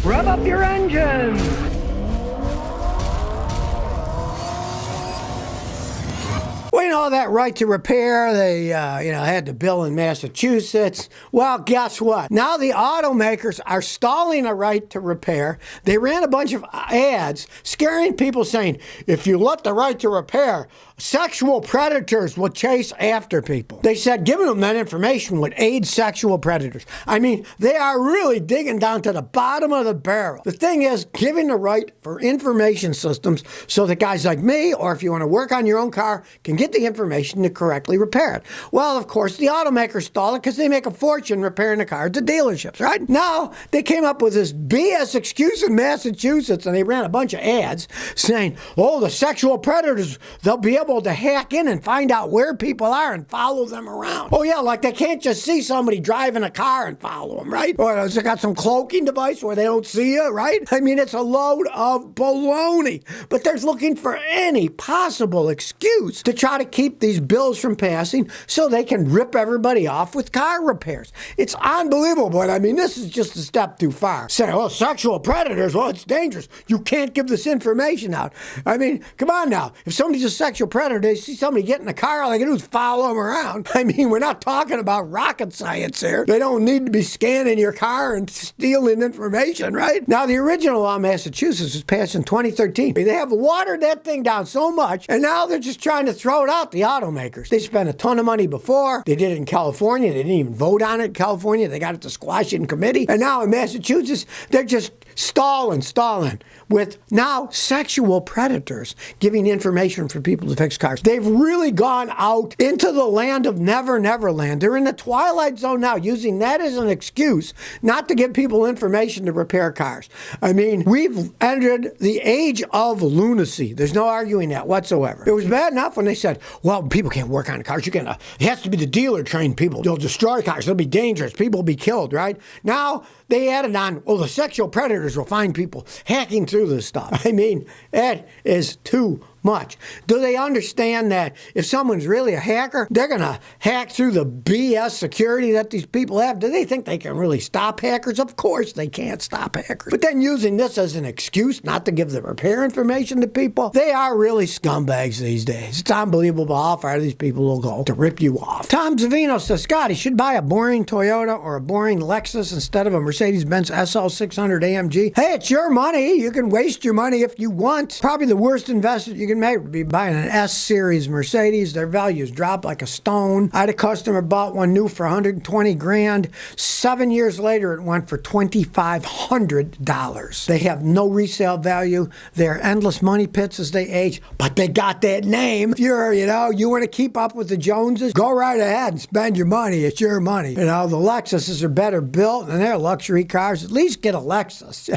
Rev up your engines! Well, you know, that right to repair, they, had the bill in Massachusetts. Well, guess what? Now the automakers are stalling a right to repair. They ran a bunch of ads scaring people saying, if you let the right to repair, sexual predators will chase after people. They said giving them that information would aid sexual predators. I mean, they are really digging down to the bottom of the barrel. The thing is, giving the right for information systems so that guys like me, or if you want to work on your own car, can get the information to correctly repair it. Well, of course, the automakers stall it because they make a fortune repairing the car at the dealerships, right? Now, they came up with this BS excuse in Massachusetts, and they ran a bunch of ads saying, oh, the sexual predators, they'll be able to hack in and find out where people are and follow them around. Oh, yeah, like they can't just see somebody driving a car and follow them, right? Or has it got some cloaking device where they don't see you, right? I mean, it's a load of baloney. But they're looking for any possible excuse to try to keep these bills from passing so they can rip everybody off with car repairs. It's unbelievable, but I mean, this is just a step too far. Say, well, sexual predators, well, it's dangerous. You can't give this information out. I mean, come on now. If somebody's a sexual predator, they see somebody get in a car, all they can do is follow them around. I mean, we're not talking about rocket science here. They don't need to be scanning your car and stealing information, right? Now, the original law in Massachusetts was passed in 2013. They have watered that thing down so much, and now they're just trying to throw it out, the automakers. They spent a ton of money before. They did it in California. They didn't even vote on it in California. They got it to squash it in committee. And now in Massachusetts, they're just stalling with now sexual predators giving information for people to fix cars. They've really gone out into the land of never land. They're in the twilight zone now, using that as an excuse not to give people information to repair cars. I mean, we've entered the age of lunacy. There's no arguing that whatsoever. It was bad enough when they said, well, people can't work on cars. It has to be the dealer trained people. They'll destroy cars. They'll be dangerous. People will be killed, right? Now they added on, well, the sexual predators will find people hacking through this stuff. I mean, that is too much. Do they understand that if someone's really a hacker, they're going to hack through the BS security that these people have? Do they think they can really stop hackers? Of course they can't stop hackers. But then using this as an excuse not to give the repair information to people, they are really scumbags these days. It's unbelievable how far these people will go to rip you off. Tom Zavino says, Scotty, should buy a boring Toyota or a boring Lexus instead of a Mercedes-Benz SL600 AMG. Hey, it's your money. You can waste your money if you want. Probably the worst investment you can make would be buying an S-Series Mercedes. Their values drop like a stone. I had a customer bought one new for $120,000. 7 years later, it went for $2,500. They have no resale value. They're endless money pits as they age, but they got that name. If you're, you want to keep up with the Joneses, go right ahead and spend your money. It's your money. The Lexuses are better built and they're luxury cars. At least get a Lexus,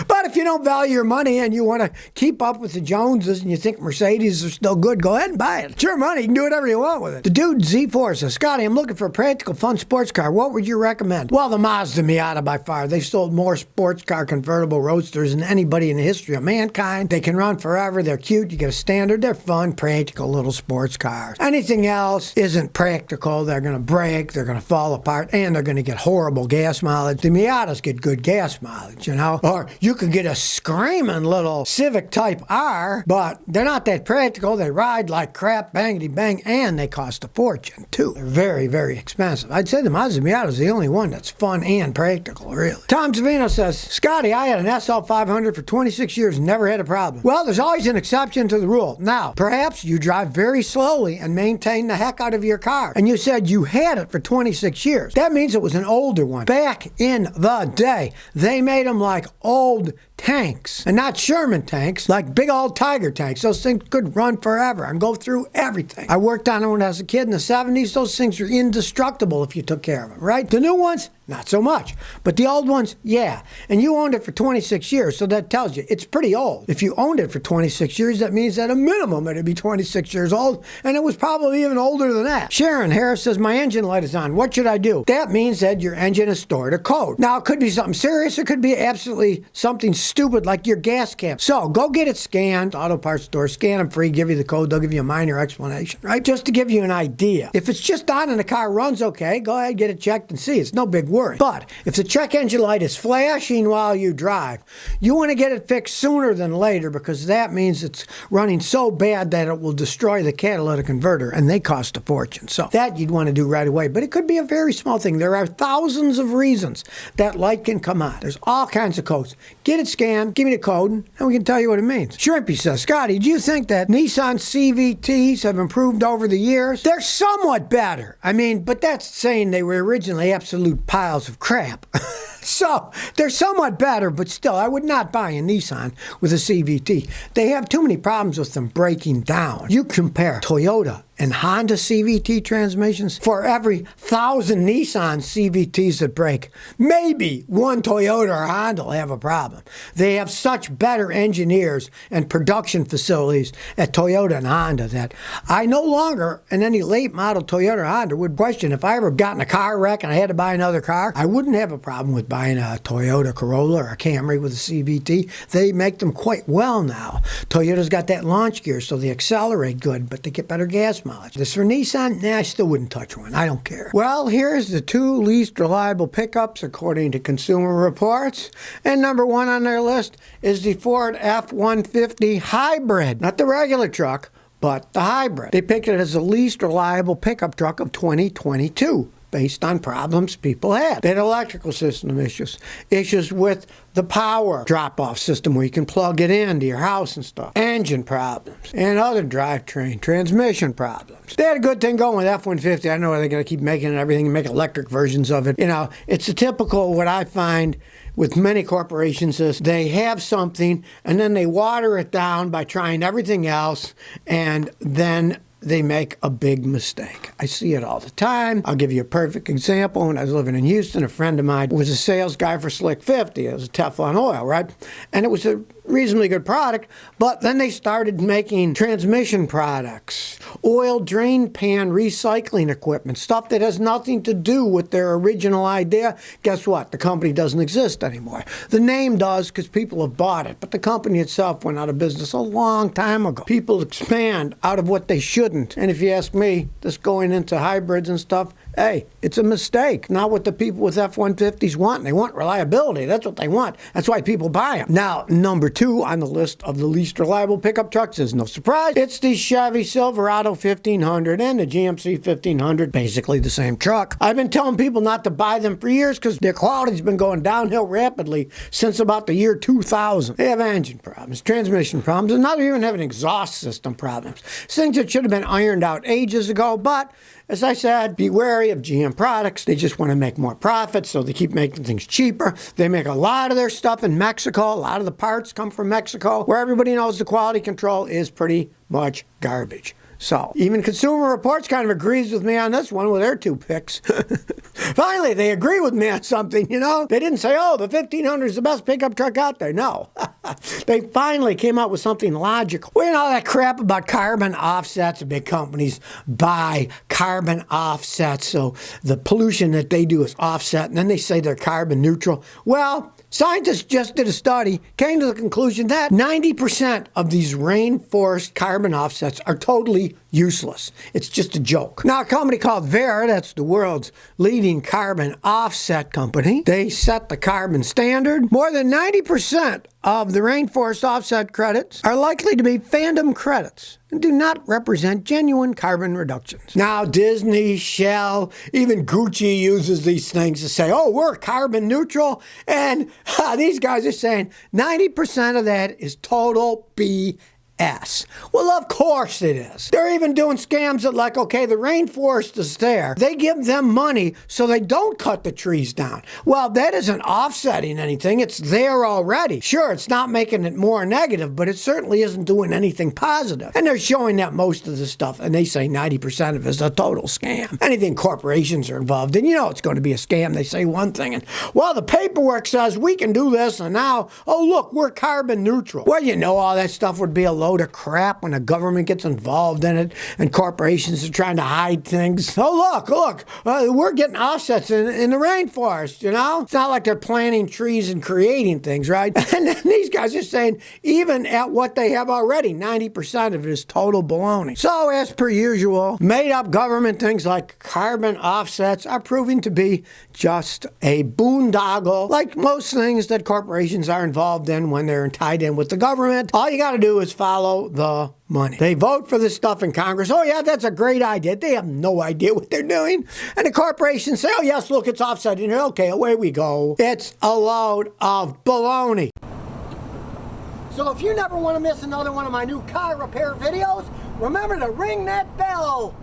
But if you don't value your money and you want to keep up with the Joneses and you think Mercedes are still good, go ahead and buy it. It's your money. You can do whatever you want with it. The dude Z4 says, Scotty, I'm looking for a practical, fun sports car. What would you recommend? Well, the Mazda Miata by far. They've sold more sports car convertible roadsters than anybody in the history of mankind. They can run forever. They're cute. You get a standard. They're fun, practical little sports cars. Anything else isn't practical. They're going to break. They're going to fall apart. And they're going to get horrible gas mileage. The Miatas get good gas mileage, Or you could get a screaming little Civic Type R, but they're not that practical. They ride like crap, bangity bang, and they cost a fortune, too. They're very, very expensive. I'd say the Mazda Miata is the only one that's fun and practical, really. Tom Savino says, Scotty, I had an SL500 for 26 years and never had a problem. Well, there's always an exception to the rule. Now, perhaps you drive very slowly and maintain the heck out of your car, and you said you had it for 26 years. That means it was an older one. Back in the day, they made them like old tanks, and not Sherman tanks, like big old Tiger tanks. Those things could run forever and go through everything. I worked on them when I was a kid in the 70s. Those things were indestructible if you took care of them, right? The new ones, not so much. But the old ones, yeah. And you owned it for 26 years, so that tells you it's pretty old. If you owned it for 26 years, that means at a minimum it'd be 26 years old, and it was probably even older than that. Sharon Harris says, my engine light is on. What should I do? That means that your engine has stored a code. Now, it could be something serious. It could be absolutely something stupid like your gas cap. So go get it scanned. Auto parts store, scan them free, give you the code. They'll give you a minor explanation, right? Just to give you an idea. If it's just on and the car runs okay, go ahead, get it checked and see. It's no big worry. But if the check engine light is flashing while you drive, you want to get it fixed sooner than later, because that means it's running so bad that it will destroy the catalytic converter, and they cost a fortune. So that you'd want to do right away. But it could be a very small thing. There are thousands of reasons that light can come on. There's all kinds of codes. Get it scanned, give me the code, and we can tell you what it means. Shrimpy says, Scotty, do you think that Nissan CVTs have improved over the years? They're somewhat better. I mean, but that's saying they were originally absolute piles of crap. So they're somewhat better, but still, I would not buy a Nissan with a CVT. They have too many problems with them breaking down. You compare Toyota and Honda CVT transmissions, for every 1,000 Nissan CVTs that break, maybe one Toyota or Honda will have a problem. They have such better engineers and production facilities at Toyota and Honda that I no longer, in any late model Toyota or Honda, would question if I ever got in a car wreck and I had to buy another car, I wouldn't have a problem with buying a Toyota Corolla or a Camry with a CVT. They make them quite well now. Toyota's got that launch gear, so they accelerate good, but they get better gas mileage. This for Nissan? Nah, I still wouldn't touch one. I don't care. Well, here's the 2 least reliable pickups according to Consumer Reports. And number 1 on their list is the Ford F-150 Hybrid. Not the regular truck, but the hybrid. They picked it as the least reliable pickup truck of 2022. Based on problems people had. They had electrical system issues with the power drop-off system where you can plug it into your house and stuff, engine problems, and other drivetrain transmission problems. They had a good thing going with F-150. I know they're going to keep making everything and make electric versions of it. You know, it's a typical, what I find with many corporations is they have something and then they water it down by trying everything else, and then they make a big mistake. I see it all the time. I'll give you a perfect example. When I was living in Houston, a friend of mine was a sales guy for Slick 50. It was a Teflon oil, right? And it was a reasonably good product, but then they started making transmission products, oil drain pan recycling equipment, stuff that has nothing to do with their original idea. Guess what? The company doesn't exist anymore. The name does because people have bought it, but the company itself went out of business a long time ago. People expand out of what they shouldn't. And if you ask me, this going into hybrids and stuff, hey, it's a mistake. Not what the people with F-150s want. They want reliability. That's what they want. That's why people buy them. Now, number 2 on the list of the least reliable pickup trucks is no surprise. It's the Chevy Silverado 1500 and the GMC 1500, basically the same truck. I've been telling people not to buy them for years because their quality's been going downhill rapidly since about the year 2000. They have engine problems, transmission problems, and now they're even having exhaust system problems. Things that should have been ironed out ages ago, but as I said, be wary of GM products. They just want to make more profits, so they keep making things cheaper. They make a lot of their stuff in Mexico. A lot of the parts come from Mexico, where everybody knows the quality control is pretty much garbage. So even Consumer Reports kind of agrees with me on this one with their 2 picks. Finally, they agree with me on something, you know? They didn't say, oh, the 1500 is the best pickup truck out there. No. They finally came up with something logical. Well, you know, that crap about carbon offsets, big companies buy carbon offsets, so the pollution that they do is offset, and then they say they're carbon neutral. Well, scientists just did a study, came to the conclusion that 90% of these rainforest carbon offsets are totally useless. It's just a joke. Now, a company called Verra, that's the world's leading carbon offset company, they set the carbon standard. More than 90% of the rainforest offset credits are likely to be phantom credits and do not represent genuine carbon reductions. Now, Disney, Shell, even Gucci uses these things to say, oh, we're carbon neutral. And these guys are saying 90% of that is total BS. Well, of course it is. They're even doing scams that like, okay, the rainforest is there. They give them money so they don't cut the trees down. Well, that isn't offsetting anything. It's there already. Sure, it's not making it more negative, but it certainly isn't doing anything positive. And they're showing that most of the stuff, and they say 90% of it is a total scam. Anything corporations are involved in, you know it's going to be a scam. They say one thing, and, well, the paperwork says we can do this, and now, oh, look, we're carbon neutral. Well, you know all that stuff would be a load load of crap when the government gets involved in it and corporations are trying to hide things. Oh, look, we're getting offsets in the rainforest, you know? It's not like they're planting trees and creating things, right? And then these guys are saying, even at what they have already, 90% of it is total baloney. So, as per usual, made-up government things like carbon offsets are proving to be just a boondoggle, like most things that corporations are involved in when they're tied in with the government. All you got to do is follow the money. They vote for this stuff in Congress. Oh, yeah, that's a great idea. They have no idea what they're doing. And the corporations say, oh, yes, look, it's offsetting. Okay, away we go. It's a load of baloney. So if you never want to miss another one of my new car repair videos, remember to ring that bell.